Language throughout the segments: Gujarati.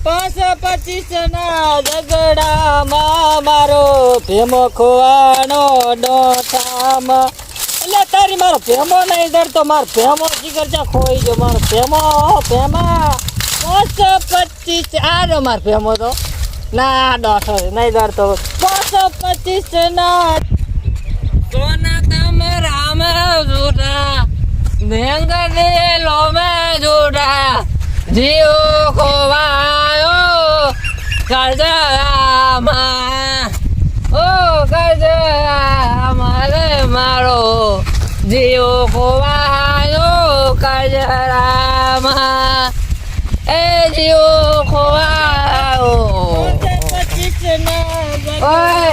525 ના ઝઘડામાં મારો ભેમો ખોવાનો ડોઠામાં. એટલે તારી મારો ભેમો નહીં ડરતો, મારો ભેમો જીગર જા ખોઈ ગયો. મારો ભેમા 525 આરો મારો ભેમો તો ના ડોઠો નહીં ડરતો. 525 ના સોના તમે રામ જોડા ભેંગ દે લો મેં જોડા જીઓ ખોવાયો કરજામાં. ઓ કરજામાં રે મારો જીઓ ખોવાયો કરજામાં. એ જીઓ ખોવાયો. ઓય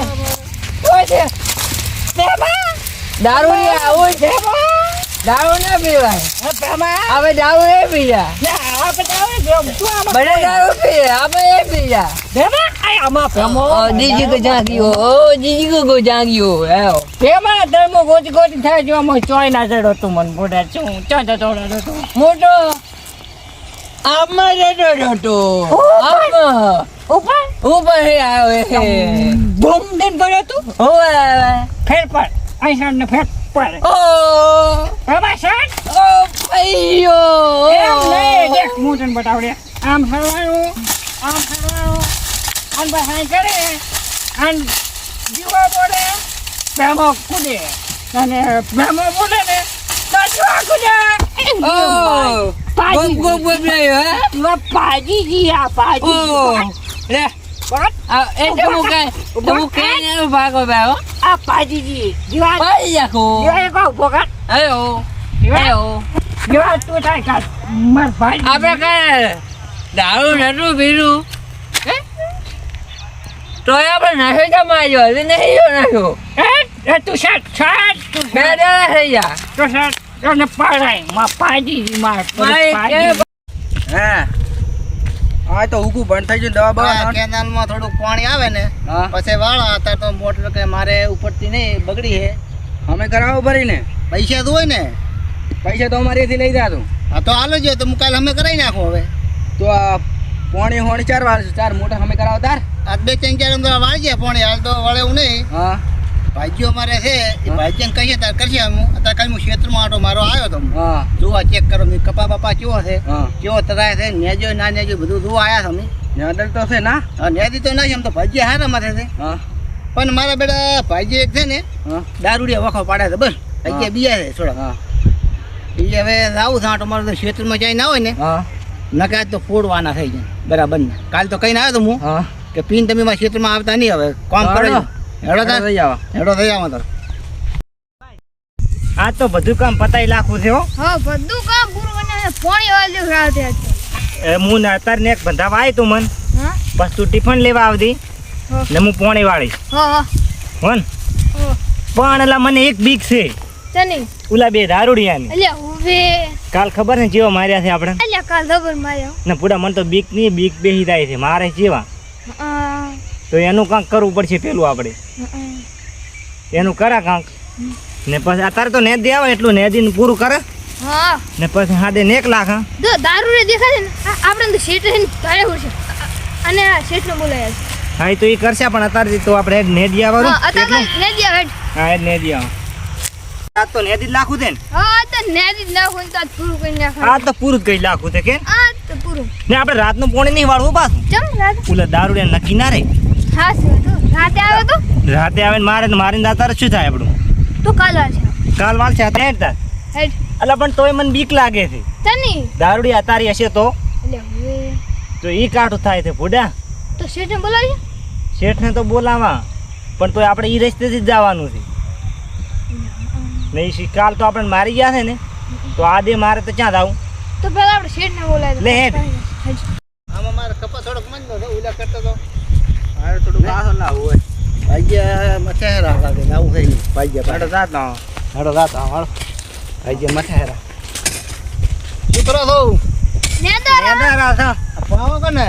ઓય દારૂડિયા ઓય છે. દારૂ ના પીવાય હવે. દારૂ નહીં પીજા બધા દારૂ પીએ આપણે એ પીજા. જીજી કો જાગ્યો જીજી કો જાગ્યો એવો ફેમા ધર્મો ગોચ ગોચ થાય જો મો ચોય ના જડો તું મન બોડા છું ચો જતો મોટો આમાં જડો તો આમાં ઉપર હે આવ્યો હે બૂમ દેન કર્યો તું હોવે ફેર પર આઈસન ને ફેર પર. ઓ બાબા સાહેબ ઓ અయ్యో એમ નહીં દેખ મોટન બતાવડે આમ હરવાનું આન બહાઈ કરે આન જીવા બોલે બેમો કુદે અને બેમો બોલે ને તો જીવા કુદે. ઓ પાજી ગો ગો લે હે વા પાજી જી આ પાજી લે બરાબર આ એ મુકે ને ભાગો બેહો આ પાજી જી જીવા પાજી જાકો જીવા કો ભોગા આયો જીવા તું થાય કા મર ભાઈ આપણે કે દારૂ નટુ પીરું તો આપણે નાખી જમાયો હવે નહીં નાખ્યો એ તું શર્ટ તું બેડા થઈ જા તો શર્ટ તને પાડાય માં પાજી માં હા આ તો ઉગું બંધ થઈ ગયું. દવા બવા કેનાલ માં થોડું પાણી આવે ને પછી વાળા હતા તો મોટર કે મારે ઉપરથી નહીં બગડી હે અમે કરાવો ભરીને પૈસા તો હોય ને પૈસા તો અમારેથી લઈ જા તું. હા તો હાલો જો તો હું કાલે અમે કરાવી નાખો હવે તો આ પોણી હોણી 4 વાર 4 મોટા અમે કરાવો તાર આ 2-3 અંદર વાળી જાય પાણી હાલ તો વળે એવું નહીં. હા ભાઈઓ અમારે છે એ ભાઈજીને કહીએ તાર કરશે હું અત્યારે કાલે હું ક્ષેત્રમાં આટો મારો આવ્યો તો હા જોવા ચેક કરો મેં કપા બપા કેવો છે હા કેવો તરાય છે નેજો ના નેજો બધું જોવા આવ્યા તમે નેદલ તો છે ના નેદી તો ના છે એમ તો ભાઈજી હારા માથે છે હા પણ મારા બેટા ભાઈજી એક છે ને હા દારૂડિયા વખો પાડે છે બસ ભાઈજી બીયા છે થોડા હા એ હવે આવું છે આટો મારો તો ક્ષેત્રમાં જઈને ના હોય ને હા નકાજ તો ફોડવાના થઈ જાય બરાબર ને. કાલ તો કહીને આવ્યો તો હું હા કે પીન તમે મારા ક્ષેત્રમાં આવતા નહીં હવે કામ કરો હેડો તાર લઈ આવો હેડો થઈ આવો તાર. આ તો બધું કામ પતાઈ લાખું છે હો. હા બધું કામ પૂરું અને પાણી વાળી રાતે હું ને અત્યારે ને એક બંધાવા આવી તું મન હા બસ તું ટિફિન લેવા આવતી હા. ને હું પોણી વાળીશ હા હોન હા પણ એટલે મને એક બીક છે તને ઓલા બે દારૂડિયાની. અલ્યા હવે કાલ ખબર ને જેવા માર્યા છે આપણે અલ્યા કાલ ખબર માર્યો ને પૂરા મને તો બીક નહીં બીક બેહી જાય છે મારે જેવા તો એનું કાંક કરવું પડશે પેલું આપણે એનું કરા કાંક ને પછી અત્યારે તો નેદ આવે એટલું નેદીને પૂરું કરે હા ને પછી હાડે ને 1 લાખ હા જો દારૂ રે દેખાય ને આપણે તો શેઠ ને ભાડે હોય છે અને આ શેઠ ને બોલાય હા એ તો એ કરશે પણ અત્યારે તો આપણે એક નેદિયા વાળું હા અત્યારે નેદિયા હેડ હા એ નેદિયા આ તો નેદી લાખું છે ને હા તો નેદી ના હોય તો પૂરું કરી નાખ આ તો પૂરું જ કઈ લાખું છે કે આ તો પૂરું ને આપણે રાતનું પોણી નહીં વાળવું પાછું ચમ રાત ઓલા દારૂડિયા નક્કી ના રે હા શું તો રાતે આવે તો રાતે આવે ને મારીને તારે શું થાય આપણું તો કાલ આવે કાલ વાળ છે હેડ તાર હેડ એટલે પણ તોય મને બીક લાગે છે તની દારૂડી અતારી હશે તો અલ્યા હવે તો ઈ કાઠું થાય છે ભૂડા તો શેઠ ને બોલાવી શેઠને તો બોલાવા પણ તોય આપણે ઈ રસ્તેથી જ જવાનું છે ને ઈ કાલ તો આપણે મારી ગયા છે ને તો આદે મારે તો ક્યાં જાવું તો પેલા આપણે શેઠ ને બોલાવી લે હેડ આમાં મારે કપા થોડોક મંદો છે ઉલા કરતો તો મારે થોડું પાછો લાવવું હોય ભાઈયા મથે રાખા કે આવું થઈ ગયું ભાઈયા હેડો જાત ના હેડો જાત હાલો ભાઈ મથે હેરા શું કરો છો નેદા નેદા રાત પાવો કને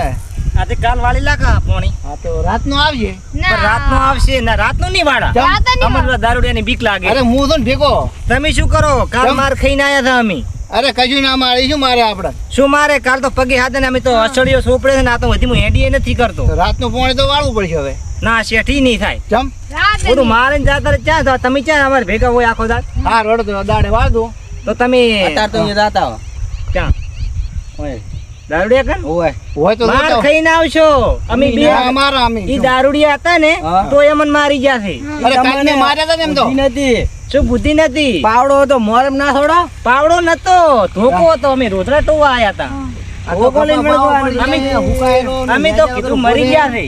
આજે કાલ વાળી લાખા પોણી હા તો રાતનો આવીએ પણ રાતનો આવશે ને રાતનો નહીં વાળા રાતે નહીં અમારે દારૂડિયાની બીક લાગે અરે હું તો ને ભેગો તમે શું કરો કાલ માર ખાઈને આયા હતા અમે અરે કજુ ના મારી શું મારે આપણે શું મારે કાલ તો પગે હાથે ને અમે તો અસળીઓ સોપડે છે ને આ તો બધી હું હેડીએ નથી કરતો રાતનું પાણી તો વાળવું પડશે હવે ના શેઠી નહીં થાય જમ બધું મારે ને જાતા ક્યાં જાવ તમે ક્યાં અમારે ભેગા હોય આખો દાડ હા રોડ તો દાડે વાળ દો તો તમે અત્યારે તો અહીંયા રાતા ક્યાં હોય દારૂડિયા કન હોય તો માર ખાઈને આવશો અમે બે અમારા અમે ઈ દારૂડિયા હતા ને હા. તો એ મને મારી ગયા છે અરે કાલને માર્યા હતા ને એમ તો નથી શું બુદ્ધિ નથી પાવડો તો મોરમ ના થોડો પાવડો નતો ધોકો હતો અમે રોતરા ટોવા આયા હતા અમે તો કીધું મરી ગયા છે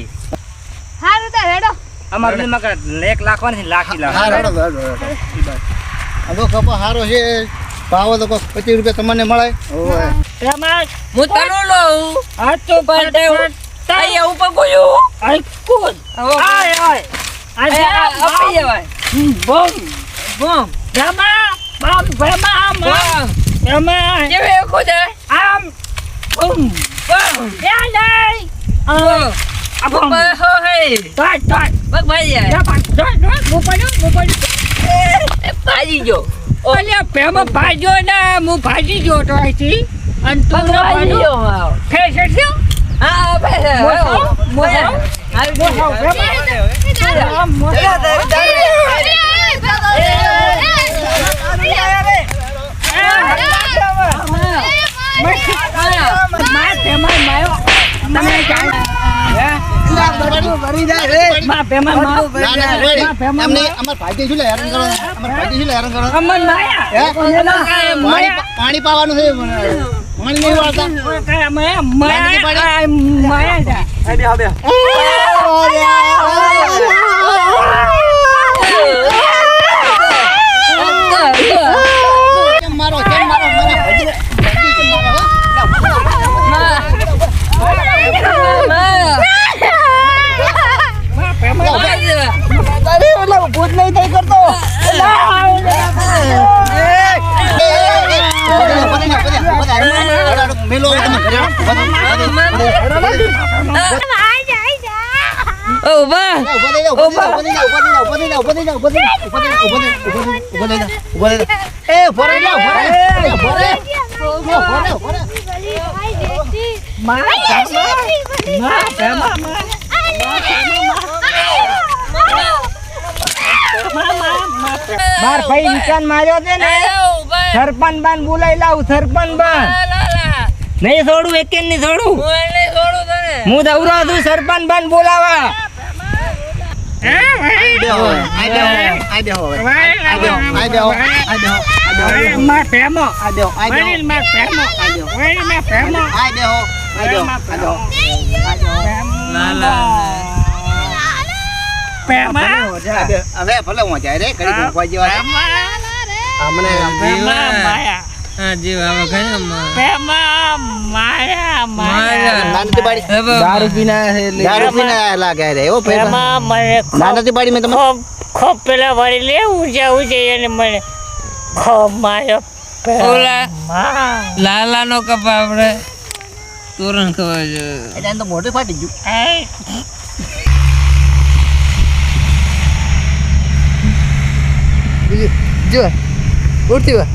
હારું તો હેડો અમારું દિમાગ લેક લાખવાની છે લાખી લાખ હા રડો અગો કપો હારો છે પાવો તો કોક 25 રૂપિયા તમને મળે એમાં હું તનું લઉં આ તો પણ અહીંયા ઉપર ગયું આઈ કુદ આય આય આપી જવાય બમ બમ જમા બમ ભમા એમાં કેવી ખોદે આમ બમ બમ યા નહીં આ બમ હો હે તાય તાય બગ ભાઈ જાય જા પાડ મોપડ્યો ભાજી જો ઓલે પેમા ભાજો ને હું ભાજી ગયો તો આથી અને તું ભાજી જો ફેસ છે હા ભાઈ પાણી પાવાનું છે પાણી નહીં વાળતા મારો કેમ મારો મેલો ઓ બા માર ભાઈ નિશાન માર્યો છે ને સરપંચ બાન બોલાઈ લાવ સરપંચ બાન નહીં છોડું એક નહીં છોડું હું દવરો છું સરપંચ બાન બોલાવા હવે ભલે હું જાય રે કરી મૂકવા જેવા અમને દારૂ પીના લાગે રે ઓ નાનતી બાડી મેં તમે ખોપ પેલા વાળી લેવું છે અને મને ખોપ માર્યો લાલા નો કપા આપણે તોરણ ખબર છે એટલે તો મોઢું ફાટી ગયું જો ઉઠતી વા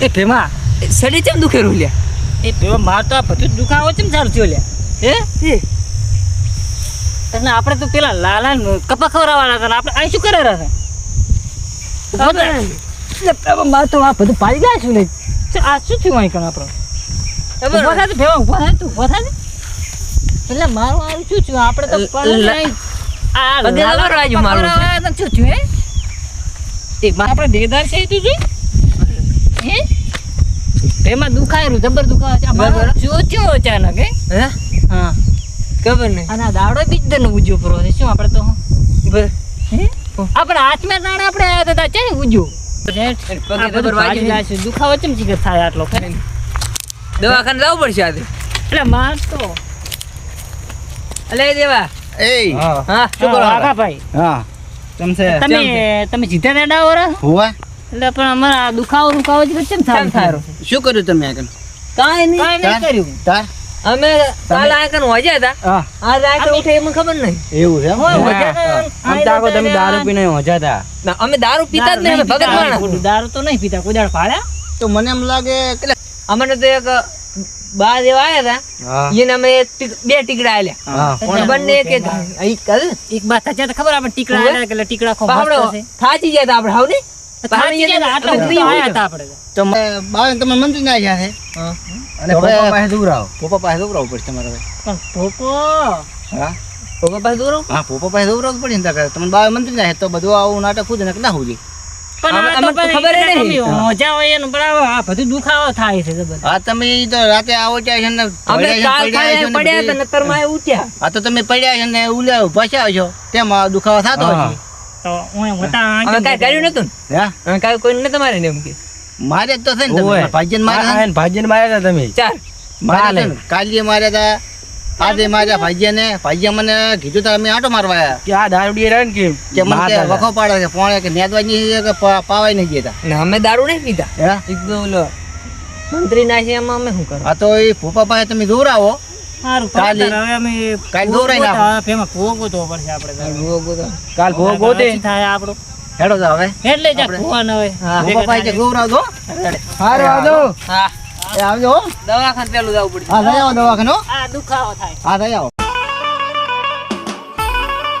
એ ભેમા સડી ચમ દુખે રૂલ્યા એ ભેમા માર તો આ બધું દુખાવો ચમ ચાલુ થયો લ્યા હે અને આપણે તો પેલા લાલા કપા ખવડાવવાના હતા ને આપણે અહીં શું કરે રહ્યા એટલે માર તો આ બધું પાડી ગયા છું ને આ શું થયું અહીં કણ આપણે ઉભો થાય તો ભેમા ઉભો થાય તું ઉભો થાય ને એટલે મારું આ શું થયું આપણે તો આ લાલા રાજુ મારું શું થયું હે એ આપણે દેદાર છે તું જોઈ હે એમાં દુખાયેલું જબર દુખાવા છે બરાબર. ચોચ્યો અચાનક હે હે હા ખબર નહીં અને આ દાડો બીજ દર નો ઉજ્યો કરો છે શું આપણે તો બર હે આપણે હાથમાં દાણા આપણે આયા હતા ચાઈ ઉજ્યો પગે જબર વાગ્યું છે. દુખાવો ચમ ચીકર થાય આટલો ખરે દવાખાને જવું પડશે આજે એટલે માર તો અલે દેવા એ હા શું કરો? આગા ભાઈ હા ચમસે તમે જીતા દાડા ઓરા હોવા એટલે પણ અમારા આ દુખાવો જ કેમ થાય થારું શું કર્યું તમે આગળ કાંઈ નહીં કાંઈ નહીં કર્યું તાર અમે કાલ આકન હોજ્યા હતા હા આજ આકન ઉઠે એમને ખબર નહીં એવું છે એમ? હોય, હા. હોય. આમ તો આખો તમે દારૂ પીને હોજા હતા. ના, અમે દારૂ પીતા જ નહીં અમે ભગત માણસ દારૂ તો નહીં પીતા કોઈ દાડ પાડ્યા તો મને એમ લાગે કે અમને તો એક બા જેવા આયા હતા હા એને અમે બે ટીકડા આલ્યા હા બંને એક એક ઈ કર એક બાત સાચા તો ખબર આપણે ટીકડા હોય? આલ્યા કે એટલે ટીકડા ખો આપણે મસ્ત છે. થાચી ગયા હતા આપણે હાવ ને થાચી ગયા હતા, આટલા સુધી આયા હતા આપણે તો. તો બાવે તમે મંત્રી ના આવ્યા છે હા. અને પપ્પા પાસે દૂર આવો પપ્પા પાસે દૂર આવવું પડશે તમારે હવે. પણ પોપો હા પપ્પા પાસે દૂર આવો. હા પપ્પા પાસે દૂર આવવું પડે ને તારે. તમે બાવે મંત્રી ના છે તો બધું આવું નાટક ખુદ ને ના હોજી. પણ આ તો અમને તો પછી ખબર ય નહીં. તમે હોજા હોય એનું બરાબર આ બધું દુખાવો થાય છે જબર. હા તમે ઈ તો રાતે આવો ત્યાં છે ને અમે કાલ પડ્યા છે ને પડ્યા હતા બધું. નતર માં ઉઠ્યા હા તો તમે પડ્યા છે ને ઉલ્યા ભસ્યા છો તેમાં દુખાવો થતો હા. હશે. તો હું હોતા અમે કાંઈ કર્યું નતું ને હા અમે કાંઈ કોઈ નતું મારે ને એમ કે મારે જ તો છે ને તમે. ઓય. ભાઈજીને મારે છે ને. ભાજન માર્યા હતા તમે. ચાર મારે છે ને. કાલીએ માર્યા હતા આજે માર્યા ભાઈજીને. ભાઈજીએ મને કીધું તા અમે આટો મારવા આયા કે આ દારૂડી રહ્યા ને કે મને કે વખો પાડે છે પોણે કે નેદવાની છે કે પાવાય નહીં ગયા ને અમે દારૂ નહીં પીતા હે એકદમ ઓલો મંત્રી ના છે એમાં અમે શું કરો આ તો એ ભૂપા પાસે તમે દૂર આવો સારું કાલે- હવે અમે કાલે દોરાઈ નાખો. એમાં ભોગવો તો પડશે આપણે તો. કાલ ભોગ ગોતે. પછી થાય આપણું હેડો તો હવે એટલે જ ભોવા ન હોય ભૂપા પાસે કે દૂર આવજો હારું આવજો. હા એ આવજો હો. દવાખાને પેલું જવું પડશે હા લઈ આવો દવાખાને હો. આ દુખાવો થાય હા લઈ આવો